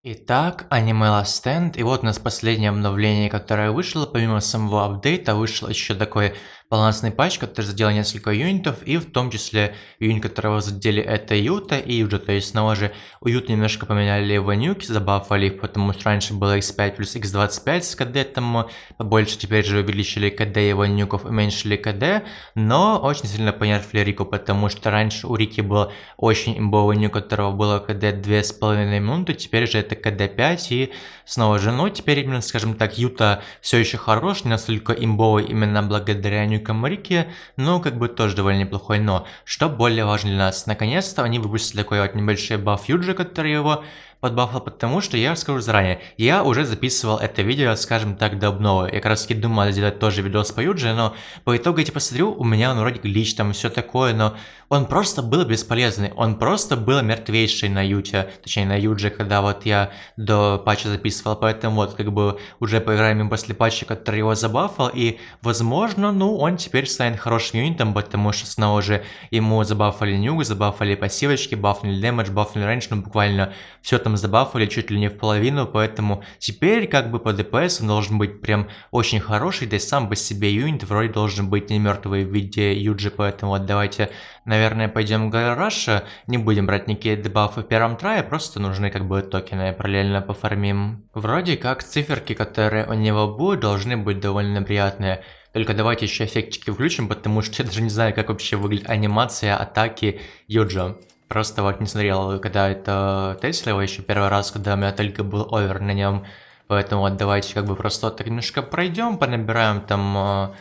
Итак, аниме Last Stand, и вот у нас последнее обновление, которое вышло, помимо самого апдейта, вышел еще такой балансный патч, который задел несколько юнитов, и в том числе юнит, которого задели это Юта и Юджа, то есть снова же у Юта немножко поменяли его нюки, забафали их, потому что раньше было x5 плюс x25 с КД там побольше, теперь же увеличили КД его нюков, уменьшили КД, но очень сильно понерфили Рику, потому что раньше у Рики был очень имбовый нюк, у которого было КД 2,5 минуты, теперь же это КД 5 и снова же, ну теперь именно, скажем так, Юта все еще хорош, не настолько имбовый именно благодаря нюкам Рики, но как бы тоже довольно неплохой, но что более важно для нас, наконец-то они выпустили такой вот небольшой баф Юджи, который его подбафал, потому что я расскажу заранее, я уже записывал это видео, скажем так, до обновы, я как раз таки думал сделать тоже видос по Юджи, но по итогу я посмотрю, у меня он вроде глич, там все такое, но он просто был бесполезный, он просто был мертвейший на Юте, точнее на Юдже, когда вот я до патча записывал, поэтому вот как бы уже поиграем им после патча, который его забафал, и возможно, ну он теперь станет хорошим юнитом, потому что снова же ему забафали нюк, забафали пассивочки, бафнули дэмэдж, бафнули рейндж, ну буквально все там забафали чуть ли не в половину, поэтому теперь как бы по ДПС он должен быть прям очень хороший, да и сам по себе юнит вроде должен быть не мертвый в виде Юджи, поэтому вот давайте, наверное, пойдем в Гараша, не будем брать никакие дебафы в первом трае, просто нужны как бы токены, параллельно пофармим. Вроде как циферки, которые у него будут, должны быть довольно приятные. Только давайте еще эффектики включим, потому что я даже не знаю, как вообще выглядит анимация атаки Юджо. Просто вот не смотрел, когда это тестил еще первый раз, когда у меня только был овер на нем. Поэтому вот давайте как бы просто вот так немножко пройдем, понабираем там...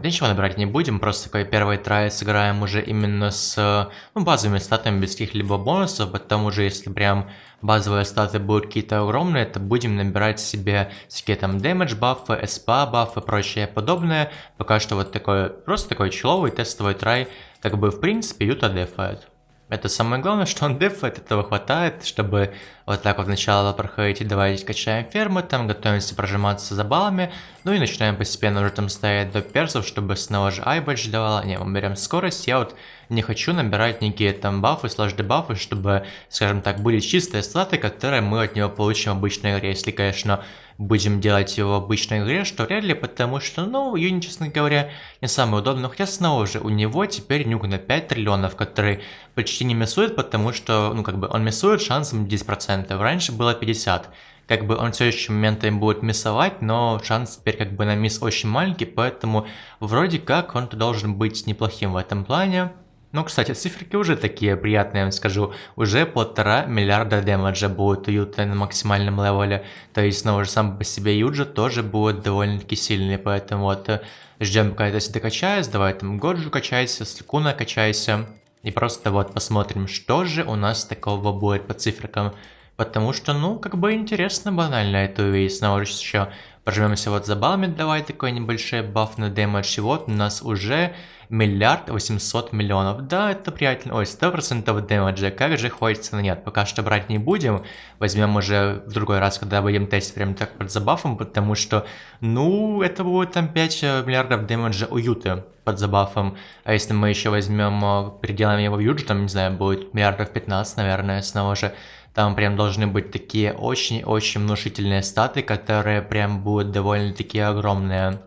Ничего набирать не будем, просто такой первый трай сыграем уже именно с базовыми статами без каких-либо бонусов, потому что если прям базовые статы будут какие-то огромные, то будем набирать себе всякие там damage баффы, SPA баффы и прочее подобное. Пока что вот такой, просто такой человый тестовый трай, как бы в принципе Юта дефает. Это самое главное, что он дефает, этого хватает, чтобы вот так вот сначала проходить и давайте качаем фермы, там готовимся прожиматься за баллами, ну и начинаем постепенно уже там ставить до персов, чтобы снова же айбэдж давала. Не, мы берем скорость, я вот не хочу набирать никакие там бафы, слэш дебафы, чтобы, скажем так, были чистые статы, которые мы от него получим в обычной игре, если, конечно, будем делать его в обычной игре, что вряд ли, потому что, ну, юнит, честно говоря, не самый удобный, хотя снова же у него теперь нюк на 5 триллионов, который почти не миссует, потому что, ну, как бы он миссует шансом 10%, раньше было 50%. Как бы он все еще моментами будет миссовать, но шанс теперь как бы на мисс очень маленький, поэтому вроде как он должен быть неплохим в этом плане. Ну, кстати, циферки уже такие приятные, я вам скажу. Уже 1,5 миллиарда демеджа будет у Юта на максимальном левеле. То есть, снова же, сам по себе Юджа тоже будет довольно-таки сильный. Поэтому вот ждем, пока это докачается. Давай там Годжу качайся, Сликуна качайся. И просто вот посмотрим, что же у нас такого будет по циферкам. Потому что, ну, как бы интересно банально это увидеть. Снова же еще прожмемся вот за баллами, давай такой небольшой баф на дэмэдж. И вот у нас уже 1,800 миллионов. Да, это приятно. Ой, 100% дэмэджа. Как же хочется, но нет, пока что брать не будем. Возьмем уже в другой раз, когда будем тестить прям так под забафом, потому что, ну, это будет там 5 миллиардов дэмэджа у Юты под забафом. А если мы еще возьмем, переделаем его в Юджу, там, не знаю, будет миллиардов 15, наверное, снова же. Там прям должны быть такие очень-очень внушительные статы, которые прям будут довольно-таки огромные.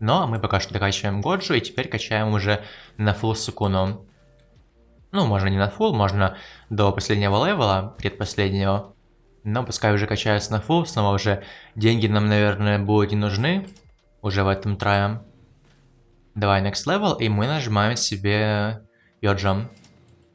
Но мы пока что докачиваем Годжу и теперь качаем уже на фулл Сукуну. Ну, можно не на фулл, можно до последнего левела, предпоследнего. Но пускай уже качается на фулл, снова уже деньги нам, наверное, будут не нужны. Уже в этом трае. Давай next level, и мы нажимаем себе Йоджам.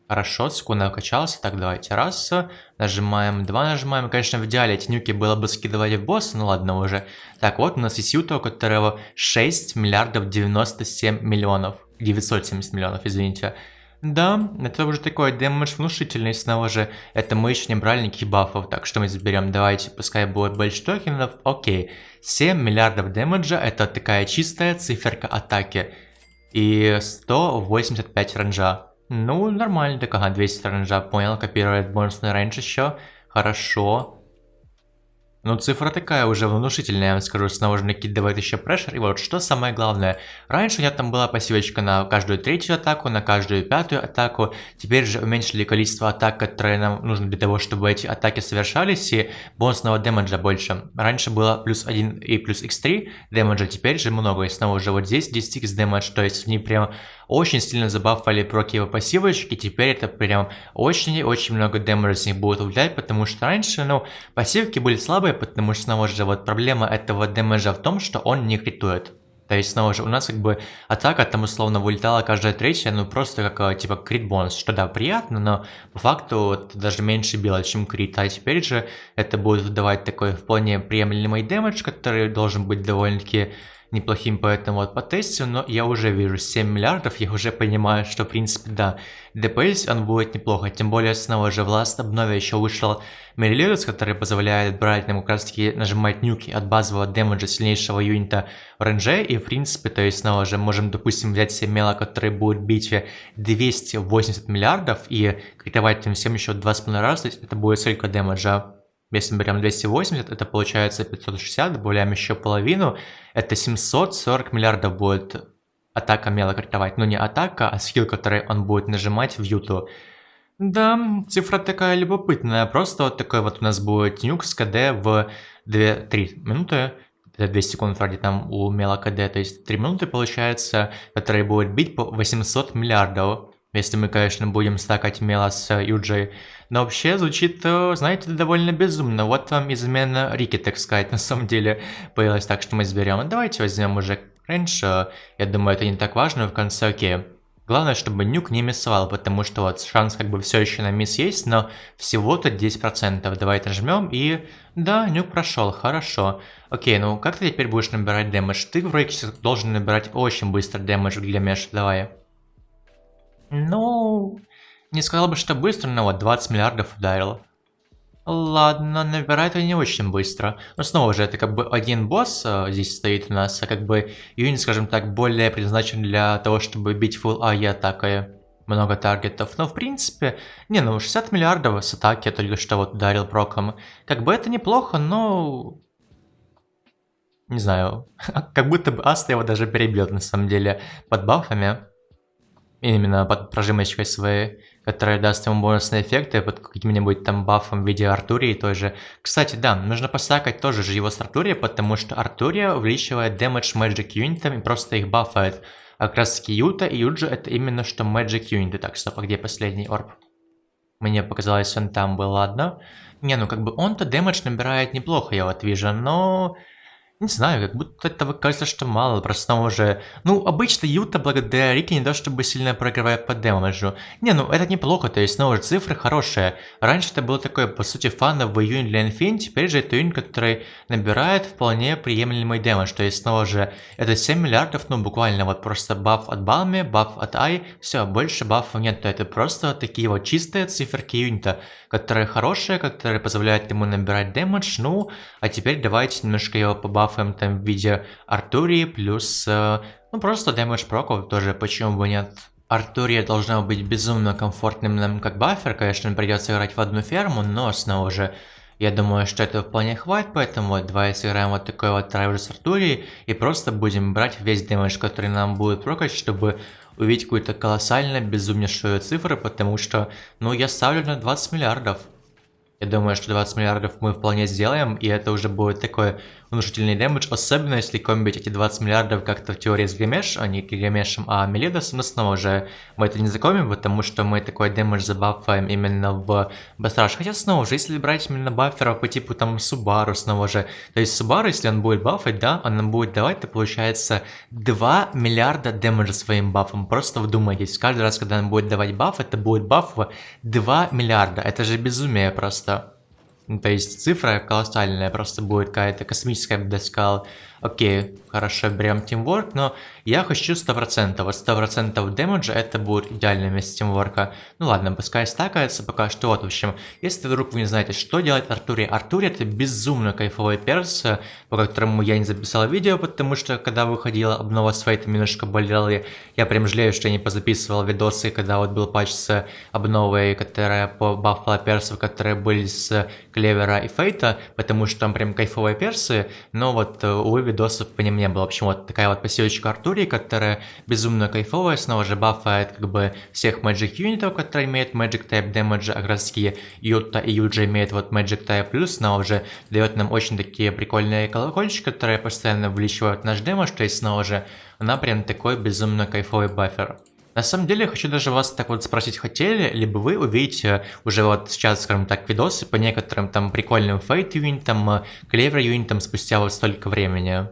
Хорошо, Сукуна качался, так давайте раз, нажимаем, два нажимаем, конечно в идеале эти нюки было бы скидывать в босса, ну ладно уже. Так, вот у нас есть Юта, у которого 6 миллиардов 97 миллионов, 970 миллионов, извините. Да, это уже такой дэмэдж внушительный, снова же, это мы еще не брали никаких бафов, так что мы заберем, давайте, пускай будет больше токенов, окей. 7 миллиардов дэмэджа, это такая чистая циферка атаки, и 185 ранжа. Ну, нормально, так ага, 200 ранжа, понял, копирует бонусный рейндж еще, хорошо. Ну, цифра такая уже внушительная, я вам скажу, снова же накидывает еще прешер. И вот что самое главное. Раньше у меня там была пассивочка на каждую третью атаку, на каждую пятую атаку. Теперь же уменьшили количество атак, которые нам нужны для того, чтобы эти атаки совершались, и бонусного дэмэджа больше. Раньше было плюс 1 и плюс x3 дэмэджа, теперь же много. И снова же вот здесь 10x дэмэдж, то есть они прям очень сильно забафали проки его пассивочки. Теперь это прям очень много дэмэджа с них будет влиять, потому что раньше, ну, пассивки были слабые, потому что, снова же, вот проблема этого дэмэджа в том, что он не критует. То есть, снова же, у нас как бы атака там условно вылетала каждая третья, ну просто как типа крит бонус, что да, приятно, но по факту это даже меньше било, чем крит. А теперь же это будет давать такой вполне приемлемый дэмэдж, который должен быть довольно-таки неплохим, поэтому вот по тесту, но я уже вижу 7 миллиардов, я уже понимаю, что в принципе да, ДПС он будет неплохо, тем более снова же в Last обнове еще вышел Мерилиус, который позволяет брать нам как раз таки нажимать нюки от базового дэмэджа сильнейшего юнита в рейнже, и в принципе, то есть снова же можем, допустим, взять себе мела, который будет бить 280 миллиардов и критовать тем всем еще 2,5 раза, это будет сколько дэмэджа? Если мы берем 280, это получается 560, добавляем еще половину, это 740 миллиардов будет атака мела критовать. Ну не атака, а скилл, который он будет нажимать в юту. Да, цифра такая любопытная, просто вот такой вот у нас будет нюк с КД в 2-3 минуты. Это 2 секунды вроде там у мела КД, то есть 3 минуты получается, который будет бить по 800 миллиардов. Если мы, конечно, будем стакать мела с Юджей. Но вообще звучит, знаете, довольно безумно. Вот вам измена Рики, так сказать, на самом деле появилась так, что мы изберем. Давайте возьмем уже рейндж. Я думаю, это не так важно в конце, окей. Главное, чтобы нюк не миссовал, потому что вот шанс как бы все еще на мисс есть, но всего-то 10%. Давайте нажмем и... Да, нюк прошел, хорошо. Окей, ну как ты теперь будешь набирать дэмэдж? Ты вроде должен набирать очень быстро дэмэдж для меша, давай. Ну, не сказал бы, что быстро, но вот 20 миллиардов ударило. Ладно, набирает это не очень быстро. Но снова же, это как бы один босс здесь стоит у нас, а как бы юнит, скажем так, более предназначен для того, чтобы бить full АЕ атакой. Много таргетов. Но в принципе, не, ну 60 миллиардов с атаки я только что вот ударил проком. Как бы это неплохо, но... Не знаю, как будто бы Аста его даже перебьет на самом деле под бафами. Именно под прожимочкой своей, которая даст ему бонусные эффекты под каким-нибудь там бафом в виде Артурии той же. Кстати, да, нужно постакать тоже же его с Артурией, потому что Артурия увеличивает дэмэдж Magic юнитам и просто их бафает. А как раз таки Юта и Юджи это именно что Magic юниты. Так, стоп, а где последний орб? Мне показалось, он там был, ладно. Не, ну как бы он-то дэмэдж набирает неплохо, я вот вижу, но... Не знаю, как будто этого кажется, что мало, просто уже... Ну, обычно Юта благодаря Рике не то чтобы сильно прогревает по дэмэджу. Не, ну это неплохо, то есть снова же цифры хорошие. Раньше это был такой, по сути, фановый юнит для Infinity, теперь же это юнит, который набирает вполне приемлемый дэмэдж. То есть снова же это 7 миллиардов, ну буквально вот просто баф от Балми, баф от Ай, все, больше бафов нет. Это просто такие вот чистые циферки юнита, которые хорошие, которые позволяют ему набирать дэмэдж. Ну, а теперь давайте немножко его побафим там в виде Артурии плюс, ну просто дэмэдж проков тоже, почему бы нет. Артурия должна быть безумно комфортным нам как бафер, конечно, придется играть в одну ферму, но снова же, я думаю, что этого вполне хватит, поэтому вот давай сыграем вот такой вот трайвер с Артурией и просто будем брать весь дэмэдж, который нам будет прокать, чтобы увидеть какую-то колоссально безумнейшую цифру, потому что, ну, я ставлю на 20 миллиардов. Я думаю, что 20 миллиардов мы вполне сделаем, и это уже будет такой внушительный дэмэдж, особенно если комбить эти 20 миллиардов как-то в теории с Гримеш, а не Гримешем, а Мелидосом, но снова же мы это не закомим, потому что мы такой дэмэдж забафаем именно в Бастраж. Хотя снова же, если брать именно баферов по типу там Субару снова же, то есть Субару, если он будет бафать, да, он нам будет давать, то получается 2 миллиарда дэмэджа своим бафом. Просто вдумайтесь, каждый раз, когда он будет давать баф, это будет баф в 2 миллиарда. Это же безумие просто. То есть цифра колоссальная, просто будет какая-то космическая, я бы сказал. Окей, хорошо, берем Teamwork, но я хочу 100%. Вот 100% дэмэджа это будет идеально вместо Teamwork. Ну ладно, пускай стакается пока что. Вот, в общем, если вдруг вы не знаете, что делать Артурия. Артурия это безумно кайфовый перс, по которому я не записал видео, потому что когда выходила обнова с фейтом, немножко болел я прям жалею, что я не позаписывал видосы, когда вот был патч с обновой, которая по баффала персов, которые были с Клевера и Фейта, потому что там прям кайфовые персы, но вот, увы, видосов по ним не было. В общем, вот такая вот пассивочка Артурии, которая безумно кайфовая, снова же бафает как бы всех Magic юнитов, которые имеют Magic Type Damage, а как раз таки Юта и Юджа имеют вот Magic Type Plus, снова же дает нам очень такие прикольные колокольчики, которые постоянно увеличивают наш дэмэдж, то есть снова же она прям такой безумно кайфовый бафер. На самом деле, я хочу даже вас так вот спросить, хотели ли бы вы увидеть уже вот сейчас, скажем так, видосы по некоторым там прикольным фейт юнитам, клевер юнитам спустя вот столько времени?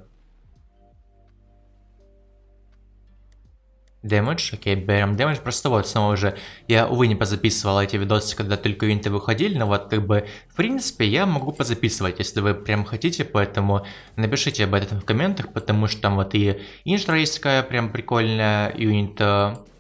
Дэмэдж, окей, берем дэмэдж, просто вот снова уже, я, увы, не позаписывал эти видосы, когда только юниты выходили, но вот как бы, в принципе, я могу позаписывать, если вы прям хотите, поэтому напишите об этом в комментах, потому что там вот и интро есть такая прям прикольная юнит,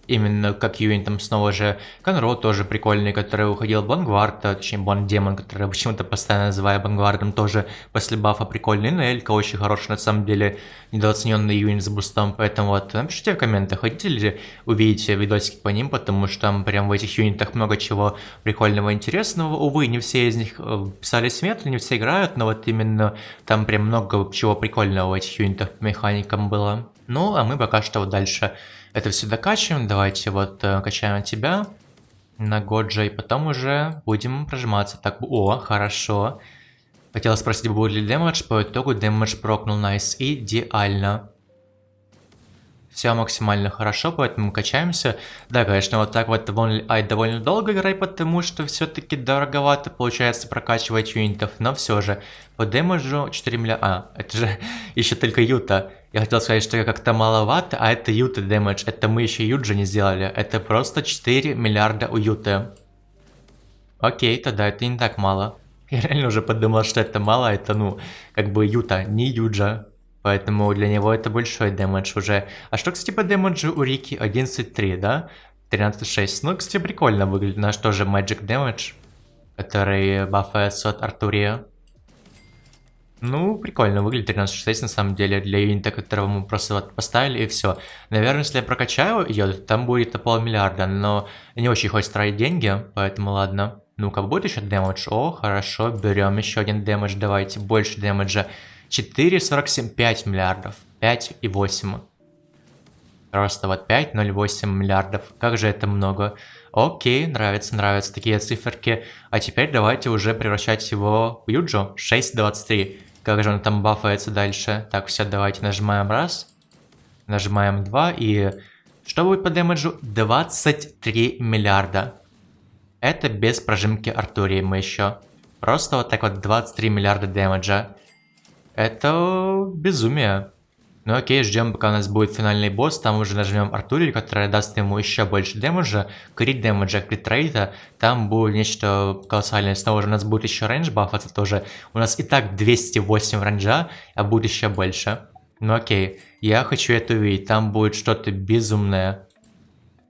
именно как юнит, там снова же Конро тоже прикольный, который уходил Бангвард, точнее Бон Демон, который я почему-то постоянно называю Бангвардом, тоже после бафа прикольный, Нелька очень хороший, на самом деле, недооцененный юнит с бустом, поэтому вот напишите в комментах, хотите ли увидеть видосики по ним, потому что там прям в этих юнитах много чего прикольного и интересного, увы, не все из них писали смету, не все играют, но вот именно там прям много чего прикольного в этих юнитах по механикам было. Ну, а мы пока что вот дальше это все докачиваем, давайте вот качаем тебя на Годжа, и потом уже будем прожиматься. Так, о, хорошо. Хотела спросить, будет ли дэмэдж, по итогу дэмэдж прокнул, найс, идеально. Все максимально хорошо, поэтому качаемся. Да, конечно, вот так вот довольно долго играй, потому что все-таки дороговато получается прокачивать юнитов, но все же по дэмэджу 4 миллиарда. Это же еще только Юта. Я хотел сказать, что как-то маловато, а это Юта дэмэдж. Это мы еще Юджа не сделали. Это просто 4 миллиарда у Юты. Окей, тогда это не так мало. Я реально уже подумал, что это мало, это ну, как бы Юта, не Юджа. Поэтому для него это большой дэмэдж уже. А что, кстати, по дэмэджу у Рики? 11.3, да? 13.6. Ну, кстати, прикольно выглядит. Наш тоже Magic Damage, который бафается от Артурия. Ну, прикольно выглядит 13.6 на самом деле для юнита, которого мы просто вот поставили и все. Наверное, если я прокачаю ее, там будет полмиллиарда, но не очень хочется тратить деньги, поэтому ладно. Ну-ка, будет еще дэмэдж? О, хорошо, берем еще один дэмэдж, давайте, больше дэмэджа. 4,47, 5 миллиардов, 5,8. Просто вот 5,08 миллиардов, как же это много. Окей, нравятся такие циферки. А теперь давайте уже превращать его в Юджо, 6,23. Как же он там бафается дальше? Так, все, давайте нажимаем раз, нажимаем 2 и... Что будет по дэмэджу? 23 миллиарда. Это без прожимки Артурии мы еще. Просто вот так вот 23 миллиарда дэмэджа. Это безумие. Ну окей, ждем, пока у нас будет финальный босс, там уже нажмем Артурию, которая даст ему еще больше дэмэджа, крит дэмэджа, крит рейта, там будет нечто колоссальное. Снова же у нас будет еще рейндж бафаться тоже. У нас и так 208 рейнджа, а будет еще больше. Ну окей, я хочу это увидеть, там будет что-то безумное.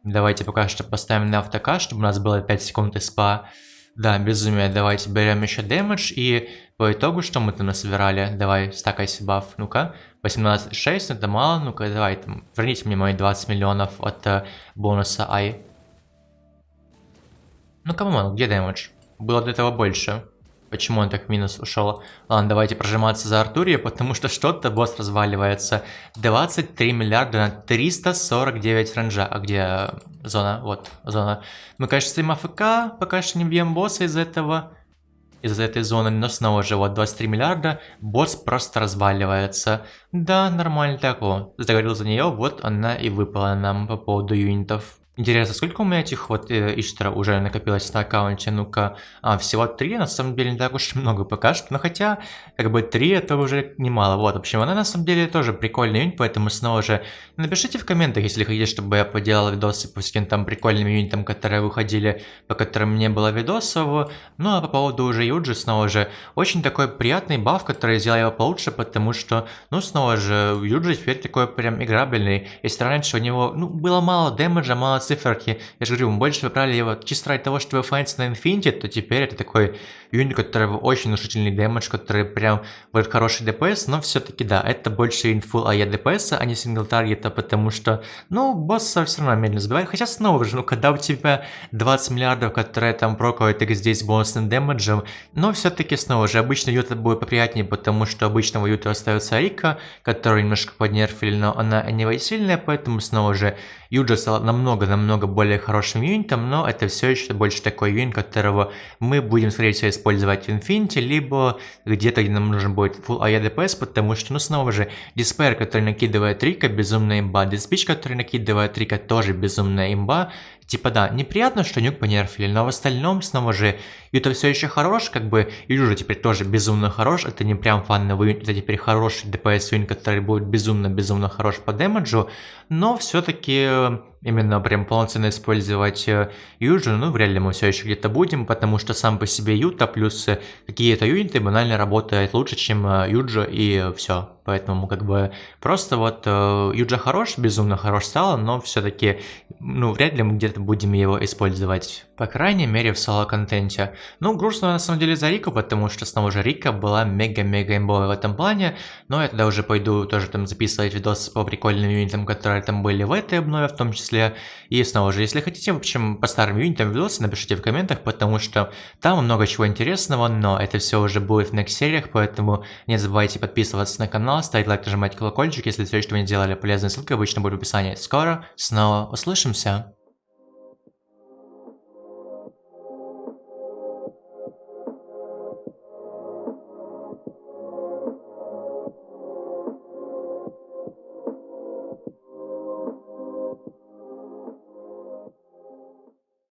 Давайте пока что поставим на автокат, чтобы у нас было 5 секунд СПА. Да, безумие, давайте берем еще дэмэдж и по итогу что мы там насобирали? Давай, стакайся баф, ну-ка. 18,6, это мало, ну-ка давай, там, верните мне мои 20 миллионов от бонуса Ай. Ну камон, где дэмэдж? Было до этого больше. Почему он так в минус ушел? Ладно, давайте прожиматься за Артурию, потому что что-то босс разваливается. 23 миллиарда на 349 ранжа. А где зона? Вот, зона. Мы, конечно, стоим АФК, пока что не бьем босса из этого. Из этой зоны, но снова же вот 23 миллиарда, босс просто разваливается. Да, нормально так вот. Заговорил за нее, вот она и выпала нам по поводу юнитов. Интересно, сколько у меня этих вот Иштра уже накопилось на аккаунте? Ну-ка, всего 3, на самом деле не так уж и много пока что, но хотя, как бы 3 это уже немало. Вот, в общем, она на самом деле тоже прикольный юнит, поэтому снова же напишите в комментах, если хотите, чтобы я поделал видосы по всяким там прикольным юнитам, которые выходили, по которым не было видосов. Ну, а по поводу уже Юджи, снова же, очень такой приятный баф, который сделал его получше, потому что, ну, снова же, Юджи теперь такой прям играбельный. Если раньше у него, ну, было мало дэмэджа, мало циферки. Я же говорю, мы больше выбрали его чисто ради того, чтобы файниться на Infinity, то теперь это такой юнит, у которого очень внушительный дэмэдж, который прям будет хороший ДПС, но все-таки да, это больше юнит full АЕ ДПС, а не сингл таргета, потому что, ну, босса все равно медленно сбивает. Хотя снова же, ну, когда у тебя 20 миллиардов, которые там прокают их здесь бонусным дэмэджем, но все-таки снова же, обычно юта будет поприятнее, потому что обычного юта остается Рика, который немножко поднерфили, но она не сильная, поэтому снова же Юджа стала намного более хорошим юнитом, но это все еще больше такой юнит, которого мы будем, скорее всего, использовать в Infinity, либо где-то, где нам нужен будет full АЕ ДПС, потому что, ну, снова же, Despair, который накидывает Рика, безумная имба, Deathspeech, который накидывает Рика, тоже безумная имба. Типа да, неприятно, что нюк понерфили, но в остальном, снова же, Юта все еще хорош, как бы, Юджа теперь тоже безумно хорош, это не прям фановый юнит, это теперь хороший ДПС юнит, который будет безумно хорош по дэмэджу, но все-таки именно прям полноценно использовать Юджу, ну, вряд ли мы все еще где-то будем, потому что сам по себе Юта плюс какие-то юниты банально работает лучше, чем Юджа, и все. Поэтому как бы просто вот Юджа хорош, безумно хорош стала, но все-таки, ну, вряд ли мы где-то будем его использовать. По крайней мере в соло-контенте. Ну, грустно на самом деле за Рику, потому что снова же Рика была мега имбовой в этом плане, но я тогда уже пойду тоже там записывать видос по прикольным юнитам, которые там были в этой обнове в том числе. И снова же, если хотите, в общем, по старым юнитам видосы, напишите в комментах, потому что там много чего интересного, но это все уже будет в next сериях, поэтому не забывайте подписываться на канал, ставить лайк, нажимать колокольчик, если все, что вы не делали, полезная ссылка обычно будет в описании. Скоро снова услышимся!